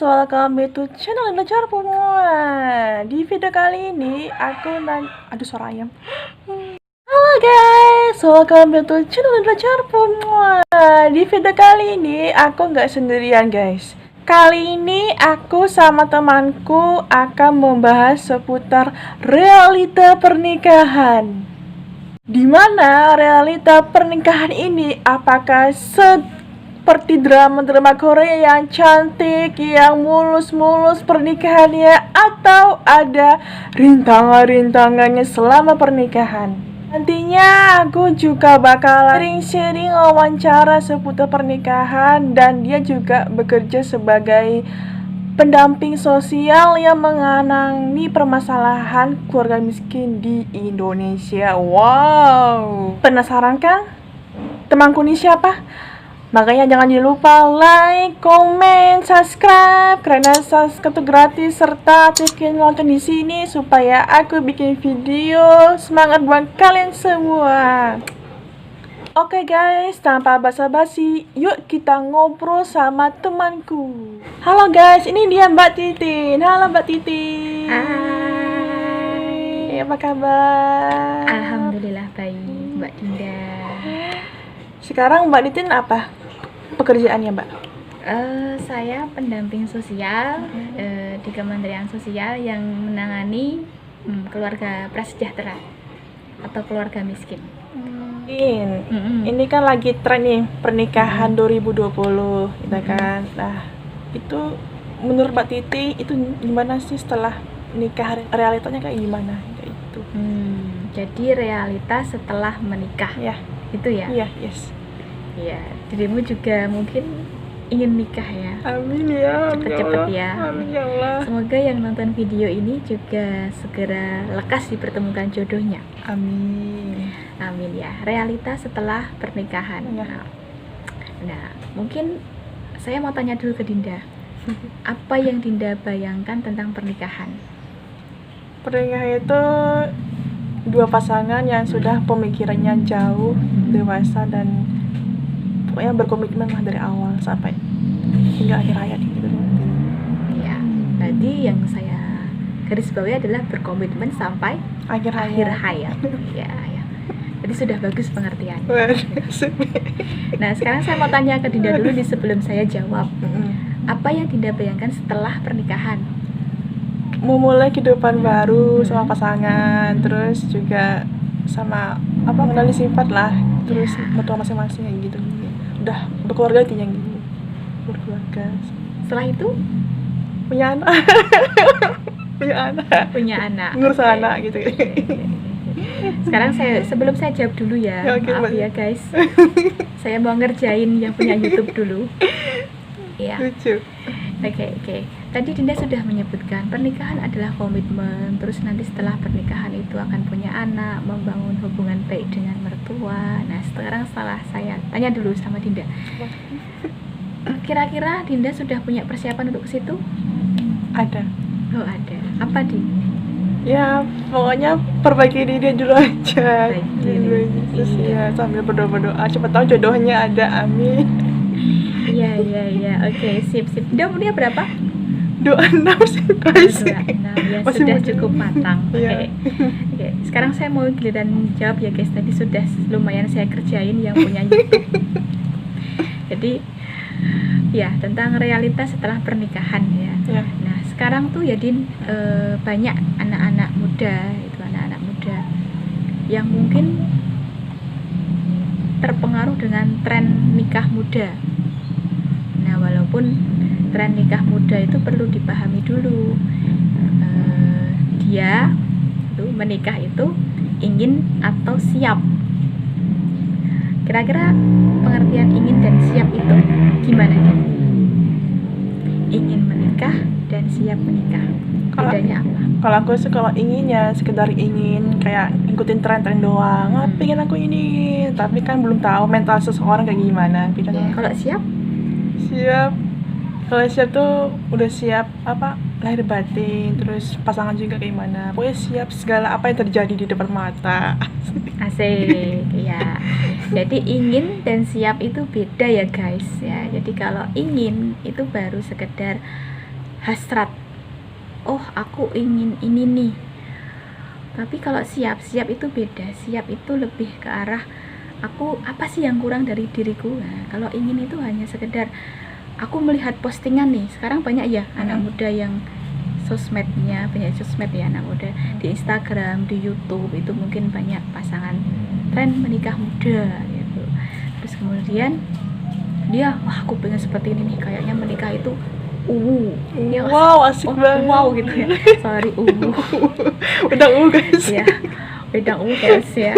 welcome back to channel Belajar Semua. Di video kali ini aku suara ayam. Halo guys, welcome back to channel Belajar Semua. Di video kali ini aku nggak sendirian guys. Kali ini aku sama temanku akan membahas seputar realita pernikahan. Dimana realita pernikahan ini apakah seperti drama-drama Korea yang cantik, yang mulus-mulus pernikahannya, atau ada rintangan-rintangannya selama pernikahan. Nantinya aku juga bakal sharing-sharing wawancara seputar pernikahan, dan dia juga bekerja sebagai pendamping sosial yang menangani permasalahan keluarga miskin di Indonesia. Wow, penasaran kan temanku ini siapa? Makanya jangan lupa like, comment, subscribe karena subscribe itu gratis, serta aktifkan lonceng di sini supaya aku bikin video semangat buat kalian semua. Oke guys, tanpa basa-basi, yuk kita ngobrol sama temanku. Halo guys, ini dia Mbak Titin. Halo Mbak Titin. Hai. Apa kabar? Alhamdulillah baik, Mbak Dinda. Sekarang Mbak Titin apa pekerjaannya, Mbak? Saya pendamping sosial di Kementerian Sosial yang menangani keluarga prasejahtera atau keluarga miskin. Ini kan lagi tren nih pernikahan 2020, gitu kan. Nah, itu menurut Mbak Titi itu gimana sih setelah nikah, realitanya kayak gimana? Kayak itu. Jadi realitas setelah menikah. Ya. Itu ya? Iya, yes. Iya, dirimu juga mungkin ingin nikah ya? Amin ya. Cepet-cepet ya. Amin ya Allah. Semoga yang nonton video ini juga segera lekas dipertemukan jodohnya. Amin. Amin ya. Realitas setelah pernikahan. Ya. Nah, mungkin saya mau tanya dulu ke Dinda. Apa yang Dinda bayangkan tentang pernikahan? Pernikahan itu dua pasangan yang sudah pemikirannya jauh, dewasa, dan pokoknya berkomitmen lah dari awal sampai hingga akhir hayat gitu. Ya, berarti yang saya garis bawahi adalah berkomitmen sampai akhir hayat. Ya. Jadi sudah bagus pengertian. Nah, sekarang saya mau tanya ke Dinda dulu sebelum saya jawab. Apa yang Dinda bayangkan setelah pernikahan? Memulai kehidupan baru sama pasangan, terus juga sama mengenali sifat lah, terus mertua masing-masing kayak gitu. Udah berkeluarga intinya gitu. Berkeluarga. Setelah itu punya anak. punya anak. Ngurus anak gitu. Sekarang sebelum saya jawab dulu ya. Maaf ya guys. Saya mau ngerjain yang punya YouTube dulu. Iya. Lucu. Oke. Tadi Dinda sudah menyebutkan pernikahan adalah komitmen. Terus nanti setelah pernikahan itu akan punya anak, membangun hubungan baik dengan mertua. Nah, setelah saya tanya dulu sama Dinda. Kira-kira Dinda sudah punya persiapan untuk ke situ? Ada. Oh, ada. Apa, Din? Ya, pokoknya perbaiki diri dulu aja. Terus ya sambil berdoa, siapa tahu jodohnya ada. Amin. Iya. Oke, sip. Dia umurnya berapa? 26 sih guys. 26 ya, masih sudah muda. Cukup matang. Iya. Oke. Sekarang saya mau giliran jawab ya guys. Tadi sudah lumayan saya kerjain yang punya YouTube. Jadi ya, tentang realitas setelah pernikahan ya. Nah, sekarang tuh ya Din, banyak anak-anak muda yang mungkin terpengaruh dengan tren nikah muda. Nah, walaupun tren nikah muda itu perlu dipahami dulu, dia tuh menikah itu ingin atau siap. Kira-kira pengertian ingin dan siap itu gimana Din? Ingin menikah dan siap menikah, bedanya apa? Kalau aku sih, kalau ingin ya sekedar ingin, kayak ngikutin tren-tren doang. Pengen aku ini, tapi kan belum tahu mental seseorang kayak gimana. Kalau siap? Kalau siap tuh udah siap lahir batin, terus pasangan juga kayak gimana. Pokoknya siap segala apa yang terjadi di depan mata. Asik ya. Jadi ingin dan siap itu beda ya guys ya. Jadi kalau ingin itu baru sekedar hasrat, oh aku ingin ini nih. Tapi kalau siap itu beda. Siap itu lebih ke arah aku apa sih yang kurang dari diriku. Nah, kalau ingin itu hanya sekedar aku melihat postingan nih. Sekarang banyak ya anak muda yang banyak sosmed ya, anak muda di Instagram, di YouTube itu mungkin banyak pasangan tren menikah muda gitu. Terus kemudian dia, wah aku pengen seperti ini nih, kayaknya menikah itu ya, wow, asik banget. wow gitu ya. Sorry, Udah guys. ya, wedang guys ya.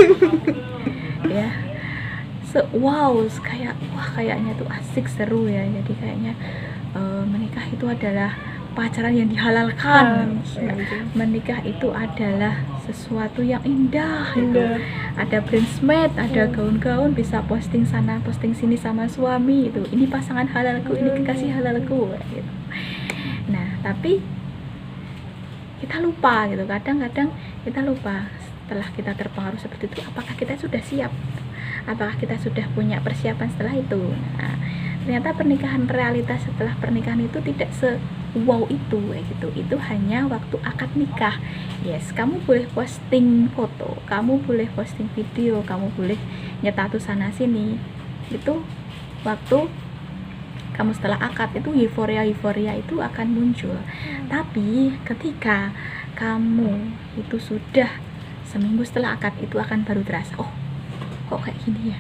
Ya. Wow, kayak wah kayaknya tuh asik, seru ya. Jadi kayaknya menikah itu adalah pacaran yang dihalalkan. Menikah itu adalah sesuatu yang indah. Gitu. Ada bridesmaid, ada gaun-gaun, bisa posting sana, posting sini sama suami itu. Ini pasangan halalku, ini kekasih halalku gitu. Nah, tapi kita lupa gitu. Kadang-kadang kita lupa setelah kita terpengaruh seperti itu, apakah kita sudah siap? Apakah kita sudah punya persiapan setelah itu? Nah, ternyata pernikahan, realitas setelah pernikahan itu tidak wow itu gitu. Itu hanya waktu akad nikah. Yes, kamu boleh posting foto, kamu boleh posting video, kamu boleh nyetatus sana sini. Itu waktu kamu setelah akad itu euforia itu akan muncul. Tapi ketika kamu itu sudah seminggu setelah akad, itu akan baru terasa, oh kok kayak gini ya,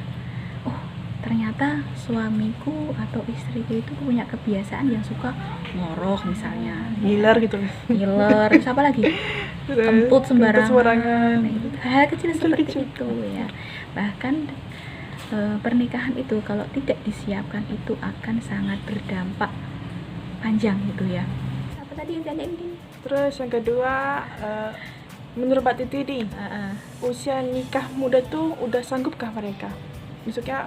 oh ternyata suamiku atau istriku itu punya kebiasaan yang suka ngorok misalnya, ngiler gitu, ngiler, siapa lagi, kentut sembarangan. Hal kecil seperti itu ya. Bahkan pernikahan itu kalau tidak disiapkan itu akan sangat berdampak panjang gitu ya. Apa tadi yang tanya ini? Terus yang kedua, menurut Mbak Titi nih, usia nikah muda tuh udah sanggupkah mereka? Maksudnya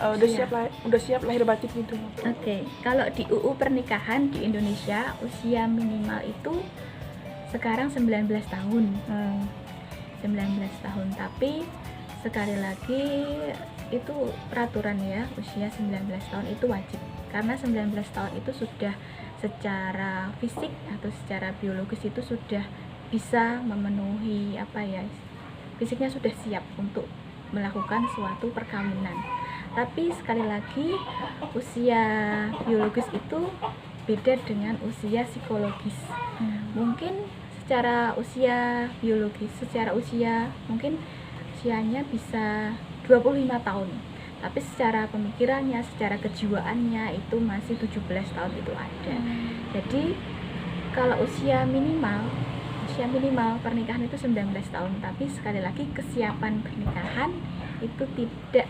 udah siap lahir batin gitu. Oke, kalau di UU pernikahan di Indonesia usia minimal itu sekarang 19 tahun. 19 tahun, tapi sekali lagi itu peraturan ya, usia 19 tahun itu wajib. Karena 19 tahun itu sudah secara fisik atau secara biologis itu sudah bisa memenuhi fisiknya sudah siap untuk melakukan suatu perkawinan. Tapi sekali lagi usia biologis itu beda dengan usia psikologis. Mungkin secara usia biologis, secara usia mungkin usianya bisa 25 tahun, tapi secara pemikirannya, secara kejiwaannya itu masih 17 tahun itu ada. Jadi kalau usia minimal pernikahan itu 19 tahun, tapi sekali lagi kesiapan pernikahan itu tidak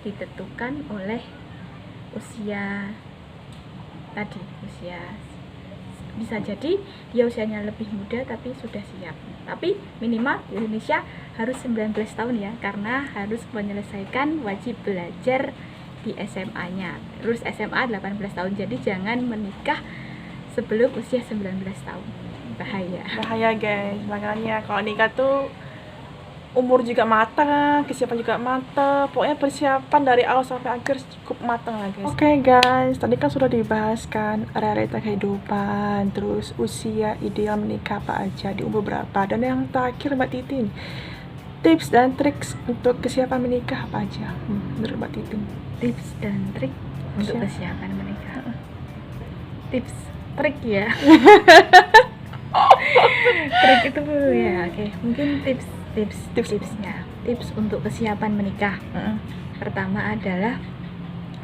ditentukan oleh usia tadi. Bisa jadi dia usianya lebih muda tapi sudah siap. Tapi minimal di Indonesia harus 19 tahun ya, karena harus menyelesaikan wajib belajar di SMA-nya. Terus SMA 18 tahun. Jadi jangan menikah sebelum usia 19 tahun. Bahaya Guys. Makanya kalau nikah tuh umur juga matang, kesiapan juga matang. Pokoknya persiapan dari awal sampai akhir cukup matang lah guys. Oke guys, tadi kan sudah dibahas kan realita kehidupan, terus usia ideal menikah apa aja, di umur berapa, dan yang terakhir Mbak Titin, tips dan trik untuk kesiapan menikah apa aja menurut Mbak Titin? Tips dan trik untuk kesiapan menikah. Tips, trik ya. Trik itu ya, oke. Mungkin tipsnya. Tips untuk kesiapan menikah. Pertama adalah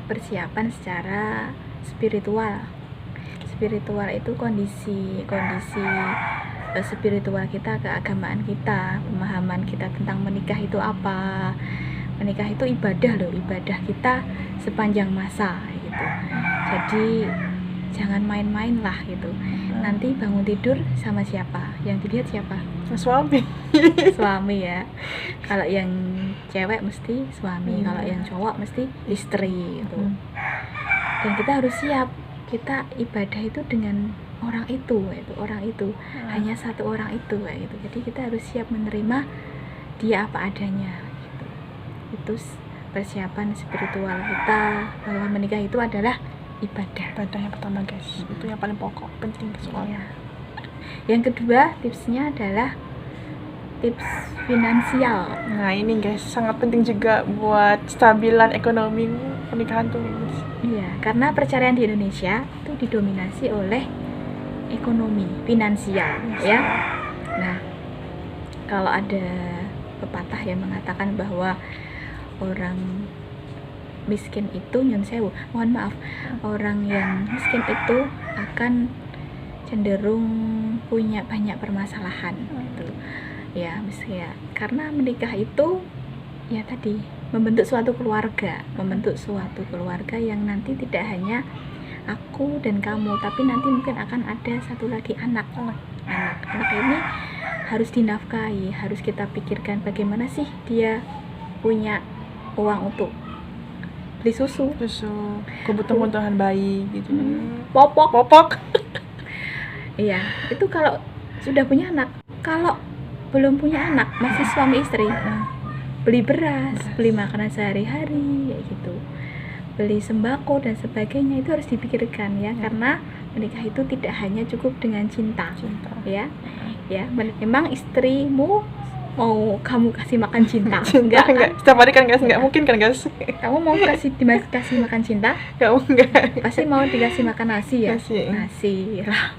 persiapan secara spiritual. Spiritual itu kondisi spiritual kita, keagamaan kita, pemahaman kita tentang menikah itu apa. Menikah itu ibadah loh, ibadah kita sepanjang masa gitu. Jadi jangan main-main lah gitu. Nanti bangun tidur sama siapa? Yang dilihat siapa? Suami. Suami ya. Kalau yang cewek mesti suami, kalau yang cowok mesti istri gitu. Dan kita harus siap. Kita ibadah itu dengan orang itu hanya satu orang itu kayak gitu. Jadi kita harus siap menerima dia apa adanya gitu. Itu persiapan spiritual kita bahwa menikah itu adalah ibadah. Ibadah yang pertama guys, itu yang paling pokok, penting soalnya. Iya. Yang kedua tipsnya adalah tips finansial. Nah ini guys, sangat penting juga buat stabilan ekonomi pernikahan tuh guys. Iya, karena perceraian di Indonesia itu didominasi oleh ekonomi, finansial, ya. Nah, kalau ada pepatah yang mengatakan bahwa orang miskin itu nyun sewu, mohon maaf, orang yang miskin itu akan cenderung punya banyak permasalahan gitu. Ya, misalnya karena menikah itu ya tadi membentuk suatu keluarga yang nanti tidak hanya aku dan kamu, tapi nanti mungkin akan ada satu lagi anak ini harus dinafkahi, harus kita pikirkan bagaimana sih dia punya uang untuk beli susu, kebutuhan bayi gitu. popok. Iya, itu kalau sudah punya anak. Kalau belum punya anak, masih suami istri, beli beras, beli makanan sehari-hari kayak gitu, beli sembako dan sebagainya, itu harus dipikirkan ya, karena menikah itu tidak hanya cukup dengan cinta. Ya memang istrimu mau kamu kasih makan cinta, enggak setiap hari kan guys, enggak mungkin kan guys. Kamu mau kasih makan cinta, enggak pasti mau dikasih makan nasi ya, nasi lah.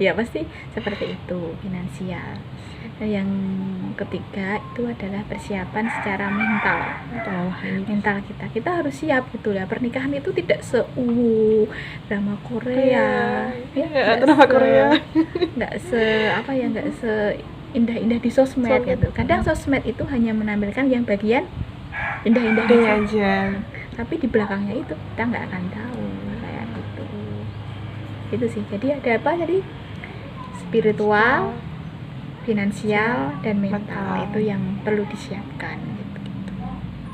Ya pasti seperti itu. Finansial. Yang ketiga itu adalah persiapan secara mental kita harus siap gitu ya. Pernikahan itu tidak drama Korea ya, drama Korea nggak indah-indah di sosmed gitu. Kadang sosmed itu hanya menampilkan yang bagian indah-indah aja, tapi di belakangnya itu kita nggak akan tahu kayak gitu. Itu sih. Jadi ada apa? Jadi spiritual, finansial, dan mental itu yang perlu disiapkan gitu.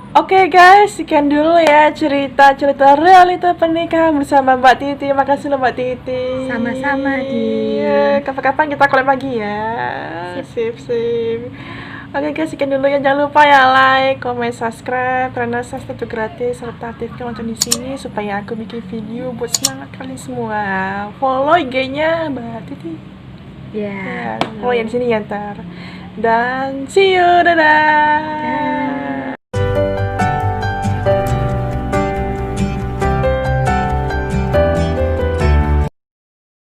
Oke guys, sekian dulu ya cerita realita pernikahan bersama Mbak Titi. Makasih loh Mbak Titi. Sama-sama di kapan-kapan kita collab lagi ya. Sip. Oke guys, sekian dulu ya. Jangan lupa ya like, comment, subscribe karena subscribe itu gratis, serta aktifkan lonceng di sini supaya aku bikin video buat semangat kalian semua. Follow IG-nya Mbak Titi. Ya. Follow yang di sini ya ntar. Dan see you, dadah.